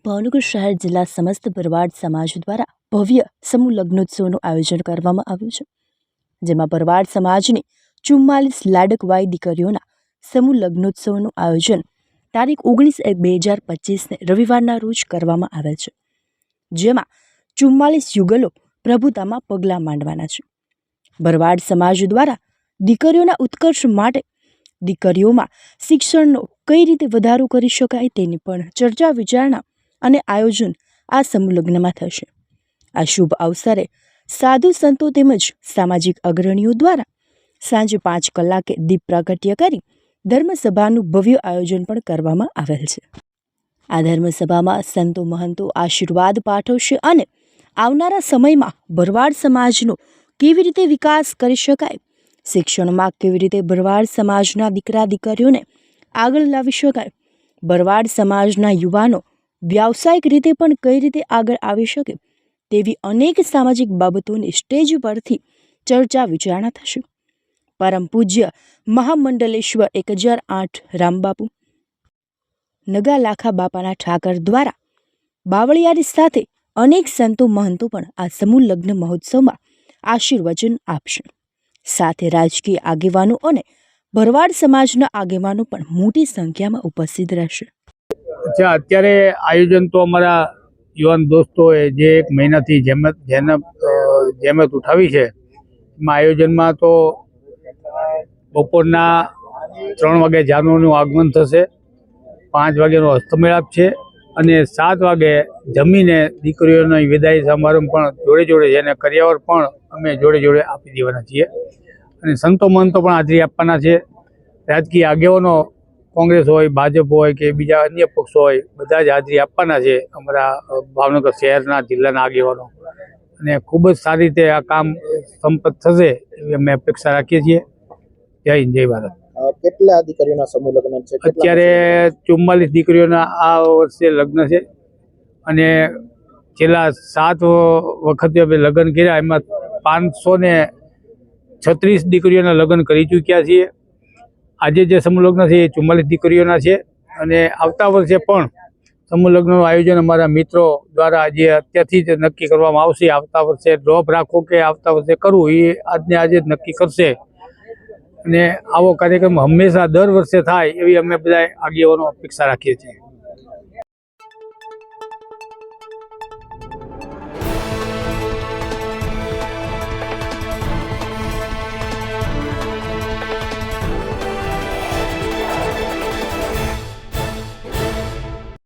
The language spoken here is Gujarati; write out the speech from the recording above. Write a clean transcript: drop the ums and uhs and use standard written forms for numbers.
ભાવનગર શહેર જિલ્લા સમસ્ત ભરવાડ સમાજ દ્વારા ભવ્ય સમૂહ લગ્નોત્સવનું આયોજન કરવામાં આવ્યું છે, જેમાં ભરવાડ સમાજની 44 લાડકવાઈ દીકરીઓના સમૂહ લગ્નોત્સવનું આયોજન તારીખ 19/1/2025ને રવિવારના રોજ કરવામાં આવેલ છે, જેમાં 44 યુગલો પ્રભુતામાં પગલાં માંડવાના છે. ભરવાડ સમાજ દ્વારા દીકરીઓના ઉત્કર્ષ માટે દીકરીઓમાં શિક્ષણનો કઈ રીતે વધારો કરી શકાય તેની પણ ચર્ચા વિચારણા અને આયોજન આ સમૂહ લગ્નમાં થશે. આ શુભ અવસરે સાધુ સંતો તેમજ સામાજિક અગ્રણીઓ દ્વારા સાંજે 5 કલાકે દીપ પ્રાગટ્ય કરી ધર્મસભાનું ભવ્ય આયોજન પણ કરવામાં આવેલ છે. આ ધર્મસભામાં સંતો મહંતો આશીર્વાદ પાઠવશે અને આવનારા સમયમાં ભરવાડ સમાજનો કેવી રીતે વિકાસ કરી શકાય, શિક્ષણમાં કેવી રીતે ભરવાડ સમાજના દીકરા દીકરીઓને આગળ લાવી શકાય, ભરવાડ સમાજના યુવાનો વ્યાવસાયિક રીતે પણ કઈ રીતે આગળ આવી શકે તેવી અનેક સામાજિક બાબતોની સ્ટેજ પરથી ચર્ચા વિચારણા થશે. પરમ પૂજ્ય મહામંડલેશ્વર 1008 રામબાપુ નગા લાખા બાપાના ઠાકર દ્વારા બાવળિયારી સાથે અનેક સંતો મહંતો પણ આ સમૂહ લગ્ન મહોત્સવમાં આશીર્વચન આપશે. સાથે રાજકીય આગેવાનો અને ભરવાડ સમાજના આગેવાનો પણ મોટી સંખ્યામાં ઉપસ્થિત રહેશે. અત્યારે આયોજન તો અમારા યુવાન દોસ્તોએ જે 1 મહિનાથી જહેમત ઉઠાવી છે, એમાં આયોજનમાં તો બપોરના 3 વાગે જાનોનું આગમન થશે, 5 વાગ્યાનો હસ્તમેળાપ છે અને 7 વાગે જમીને દીકરીઓનો વિદાય સમારંભ પણ જોડે છે અને કરિયાવર પણ અમે જોડે આપી દેવાના છીએ અને સંતો મહંતો પણ હાજરી આપવાના છે. રાજકીય આગેવાનો કોંગ્રેસ હોય, ભાજપ હોય કે બીજા અન્ય પક્ષો હોય, બધા જ હાજરી આપવાના છે અમારા ભાવનગર શહેરના જિલ્લાના આગેવાનો, અને ખૂબ જ સારી રીતે આ કામ સંપન્ન થશે એવી અમે અપેક્ષા રાખીએ છીએ. જય હિન્દ, જય ભારત. કેટલા દીકરીઓના સમૂહ લગ્ન છે? અત્યારે 44 દીકરીઓના આ વર્ષે લગ્ન છે અને છેલ્લા 7 વખતે અમે લગ્ન કર્યા, એમાં 536 દીકરીઓના લગ્ન કરી ચૂક્યા છીએ. આજે જે સમૂહ લગ્ન છે એ 44 દીકરીઓના છે અને આવતા વર્ષે પણ સમૂહ લગ્નનું આયોજન અમારા મિત્રો દ્વારા આજે અત્યારથી જ નક્કી કરવામાં આવશે. આવતા વર્ષે ડ્રોપ રાખો કે આવતા વર્ષે કરવું એ આજે જ નક્કી કરશે અને આવો કાર્યક્રમ હંમેશા દર વર્ષે થાય એવી અમે બધા આગેવાનો અપેક્ષા રાખીએ છીએ.